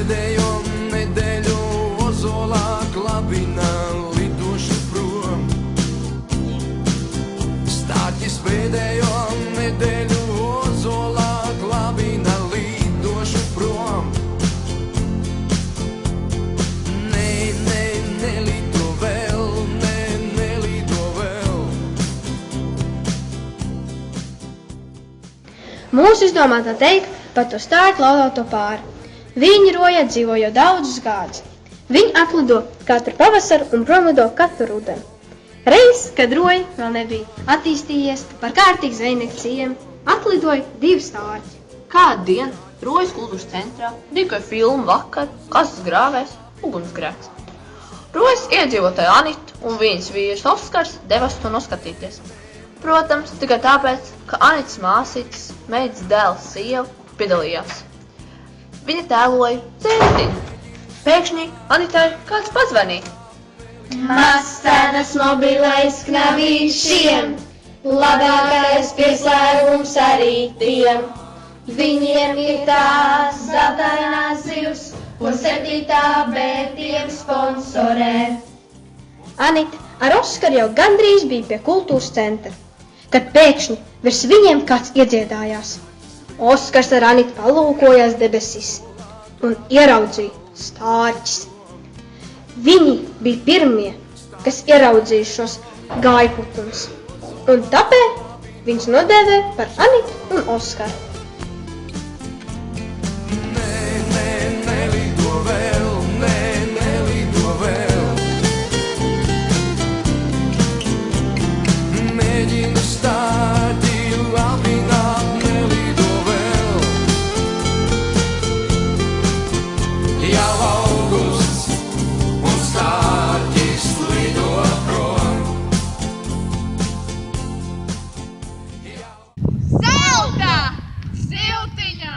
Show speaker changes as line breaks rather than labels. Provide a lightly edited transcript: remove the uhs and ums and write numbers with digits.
pēdējo nedēļu Ozolā klabina lidošu prom. Stārķis pēdējo nedēļu Ozolā klabina lidošu prom. Nelido vēl, nelido vēl.
Mūsu izdomātā teika par to stārķu laulāto pāri. Viņi rojā dzīvo jau daudzus gadus. Viņi atlido katru pavasaru un promlido katru rudeni. Reiz, kad roja vēl nebija attīstījies par kārtīgu zvejnieku ciemu, atlidoja 2 stārķi.
Kādu dienu Rojas kultūras centrā rīkoja filmu vakar, kastes grāvēs, ugunsgrēks. Rojas iedzīvotāja Anita un viņas vīrs Oskars devās to noskatīties. Protams, tikai tāpēc, ka Anitas māsītes, meitas dēls sieva piedalījās. Viņa tēloja dzērtiņu. Pēkšņi Anitai kāds pazvanīja.
Mazcenas mobilais knabīšiem, labākais pieslēgums arī tiem. Viņiem ir tās zeltainās zivs un 7. B tiem sponsorē.
Anita ar Oskaru jau gandrīz bija pie kultūras centra, kad pēkšņi virs viņiem kāds iedziedājās. Oskars ar Anitu palūkojās debesīs un ieraudzīja stārķis. Viņi bija pirmie, kas ieraudzīja šos gājputnus, un tāpēc viņus nodēvē par Anitu un Oskaru.
Nelido vēl, nelido vēl. Mēģinu stārķi labināt, nelido vēl. Jau augusts un stārķis lido prom.
Zelta, siltiņa,